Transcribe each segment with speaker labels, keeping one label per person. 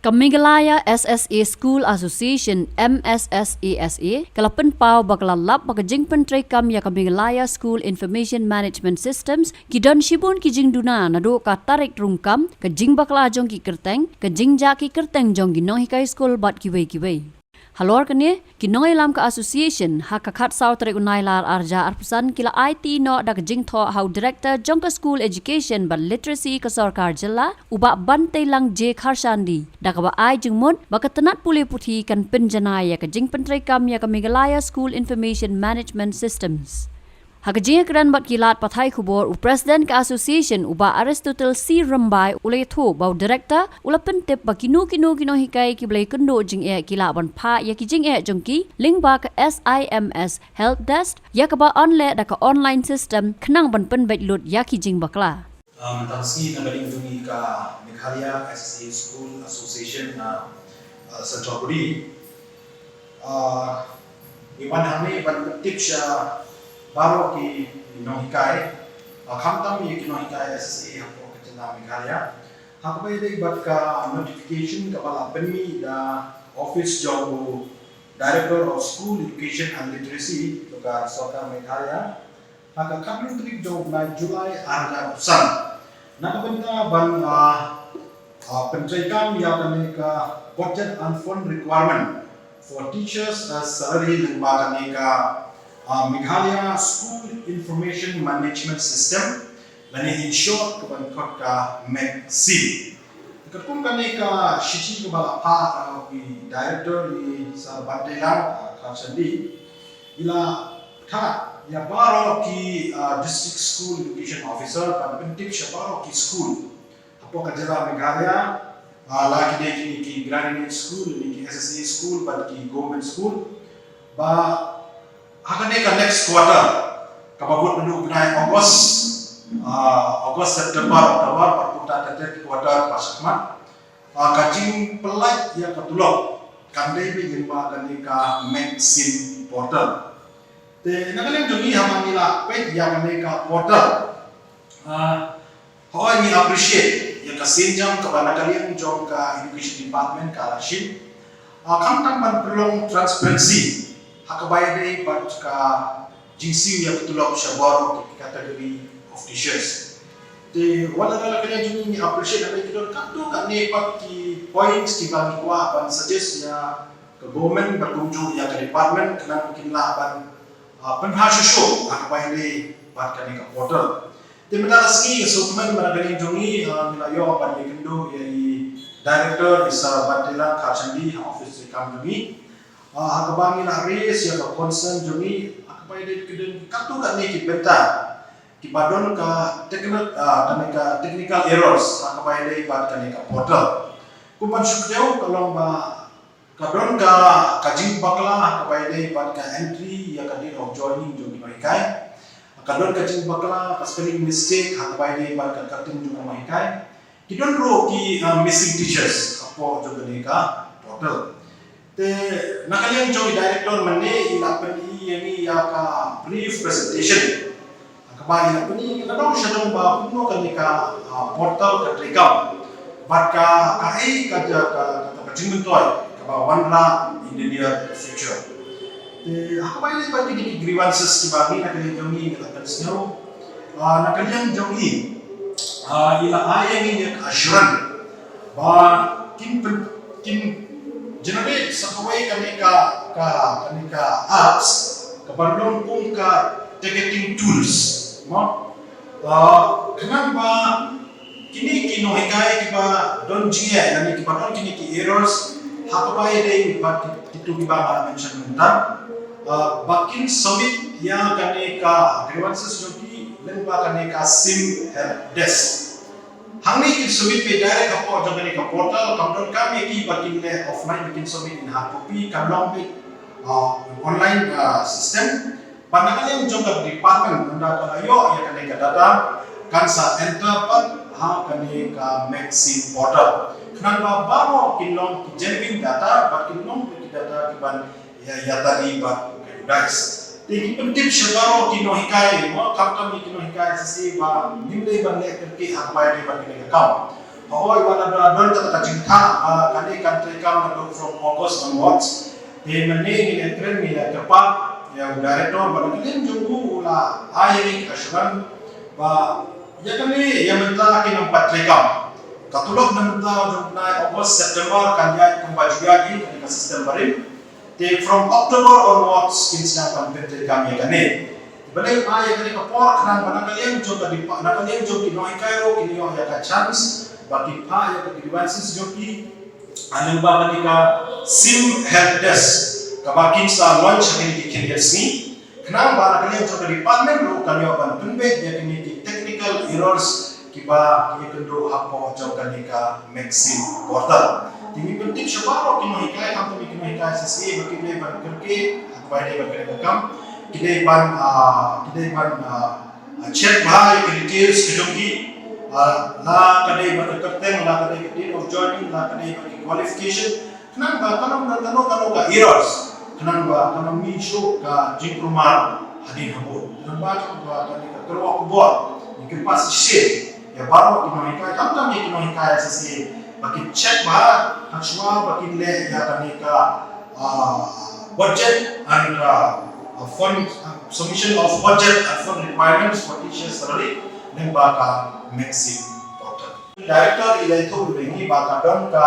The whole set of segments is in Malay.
Speaker 1: Kamigalaya SSA School Association MSSASA kalapan pau bakalalap bakajing pentrekam ya Kamigalaya School Information Management Systems kidan shibun kijing duna nado ka tarik rungkam kajing bakala jong ki kerteng kajing ja ki kerteng jong ginong hikai school bat kiwei halor kene kinong ilam ka association hakakat saw tarik unailar arja arpusan kila IT no da kajing tho how director jong ka school education but literacy ka sarkar jilla uba bante lang je kharshandi da ka ba ai jingmon bakatanat puli puthi kan penjanaya kajing pentrekam ya Kamigalaya School Information Management Systems Hakajing kran bat kilat pathai khubor u president ka association uba Aristotle C Rambai ule tho bau director ula pentep bakinu kino hikai ki blai kendo jing e kila ban pha ya ki jing e jongki link ba ka SIMS help desk ya ka ba online da ka online system khnang ban pen bet lut ya ki jing bakla
Speaker 2: Tangsi na galing dungi ka Meghalaya SSA School Association na Central Budi iwan hame ban tip siya baru ki nohikai, khamtam ye ki nohikai SSA hapo kecina Meghalaya. Hakbai dek bat ka notification ka bala penmi da office job director of school education and literacy to ka Sarkar Meghalaya. Haka kapling trik job na July arja usan. Nakabenta ban pentrekam ya kami ka budget and fund requirement for teachers as salary lembaga kami ka Meghalaya School Information Management System lani in short kaban kot ka MEGSIM. Kapung kani ka shichi ka bala pa ki director ni sa Bandelang Kansandi ila tha ya baro ki district school education officer kan pentip siya baro ki school apo ka jala Meghalaya lagi de ki graduate school ni ki SSA school but ki government school ba akan ka next quarter kababut mendu benai August September Oktober perputa tetet quarter pasakmat kajing pelaj ya katulok kandai be jimba kani ka MEGSIM portal te nakaleng jungi hamangila pe ya kani ka portal how I appreciate ya kasinjam ka banakaliang jong ka education department ka rashin kamtang man perlong transparency hakabay day but ka GC ya betulok siya baro ki category of teachers. Te wala na kanya juni ni appreciate na kidon kanto ka ni pat ki points ki bang kuha ban suggest ya ka government berkunjung ya ka department kanang kinlaban penhasyo show hakabay day pat ka ni ka portal. Te metalas ni sukuman managaling juni nilayo pan ni kendo ya director isa Bandelang Kansandi office kam juni hakabangi na race ya ka concern jumi hakabai de keden katu ka ni ki benta ki badon ka technical errors hakabai de bat ka ni ka portal kuman sukdeu kalong ba kadon ka kajing bakla hakabai de bat ka entry ya ka date of joining jumi maikai kadon kajing bakla ka spelling mistake hakabai de bat ka kating jumi maikai kidon ro ki missing teachers apo jumi ka portal te nakaliang joy director mane ila pani yani ya ka brief presentation akaba ila pani kadong siya dong ba puno kani ka portal ka trekam but ka ai ka jingmentoy ka ba wanra in the near future te akaba ila pati ki grievances ki ba ni nakaliang joy ila pan snow nakaliang joy ila ayang ni assuran ba kin generate sakaway kani ka apps kabandong kung ka ticketing tools mo kanang ba kini kinohikay kiba don jia nani kiba don kini ki errors hakabay day but itu kiba ma mention nunta bakin submit ya kani ka grievances joki lemba kani ka sim help desk Hangni ki submit pe direct apo jagani ka portal kamdon kami ki bakin le offline bikin submit in hard copy kamdon pe online system panakali yung jong department nanda ka ayo ya kani ka data kansa enter pat ha kani ka MEGSIM portal knan ba baro kinlong ki generating data but kinlong ki data ki ban ya tadi ba guys Tiki pentip syabaro kino hikai, mo kam kami kino hikai sisi ba nimlay ban le kerki hakbay di ban kini kakam. Ahoy wala don ta jingtha kani country kam na from August onwards e mani ni entren ni la tepa ya director banakalin junggu la ayik ashuran ba ya kani ya menta kinang patrikam katulog na menta jung na August September kanya kumbajuagi kani ka system barim te from October onwards kinsa kan patrikam ya kani balay ay kani ka pork nan banakalin jung ka dipa nakalin jung kinoy kairo kinyo ya ka chance bagi pa ya devices joki anong ba ka sim help desk kabakin sa launch kini kiniyas ni kanang ba nakaliyan sa department ro kanyo ban tunbe ya kini technical errors kiba kendo hapo sa kanika maxim portal timi penting siya baro kinuhikay ang tumi kinuhikay sa siya bakit ban kerke akbay de ban kam kidai ban check ba yung details kidoki la kadai ba terteng la kadai date of joining la kadai ba qualification kanang ba kanang ka errors kanang ba kanang misyo ka jingprumar hadin habo kanang ba kanang ka pero ako bo ikin pas shit ya baro kinohikay kamtam ni kinohikay sa si bakit check ba hatswa bakit le ya kanika budget and fund submission of budget and fund requirements for teachers salary nang baka maxim portal. Director ilaito ini baka don ka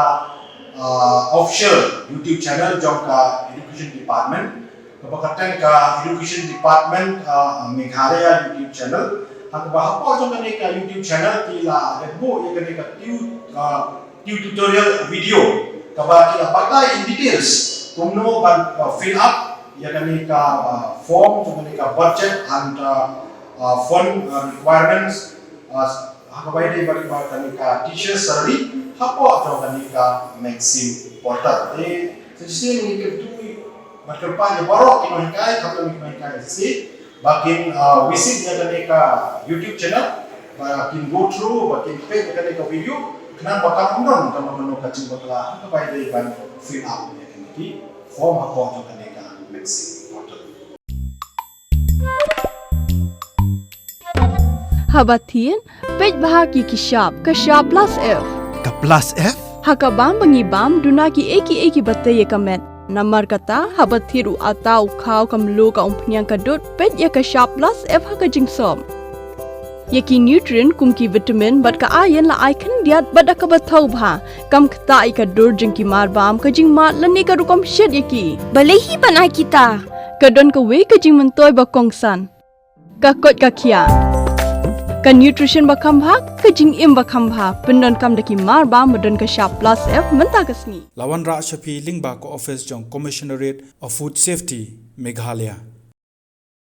Speaker 2: official YouTube channel jong ka education department. Kapakatan ka education department Meghalaya YouTube channel. At bahapo jong ka YouTube channel tila debo ya ka tutorial video. Kabaki apatay in details kung no ban fill up ya ka form jong ka budget and fund requirements hakabay day balik ba kanika teachers salary hapo atau kanika maxim portal sa sisi ni ketu matkerpa ni baro kinohikay kapag kinohikay si bakin visit niya kanika YouTube channel bakin go through bakin pay kanika video kanan bakal undon kamo menu kacing bakla hakabay day ban fill up niya kaniki form hapo atau kanika maxim portal.
Speaker 3: Habatin, pej bahagi kishap, kashap plus F.
Speaker 4: Ka plus F?
Speaker 3: Hakabam bangibam, dunaki eki batay kamet. Namar kata, habatiru atau kau kamlu ka umpnyang kadut, pej ya kashap plus F hakajing som. Yaki nutrient kumki vitamin bat ka ayan la icon diat bat akabatau bha. Kam kata ikadur jengki marbam kajing mat lani karukam shed yaki.
Speaker 5: Balehi panai kita.
Speaker 3: Kadon ka we kajing mentoy bakongsan. Kakot kakia. Ka nutrition bakam bha kajing im bakam bha pendon kam daki marba medon ka sharp plus F menta kasni
Speaker 4: Lawan Ra Shafi Lingba ko office jong Commissionerate of Food Safety Meghalaya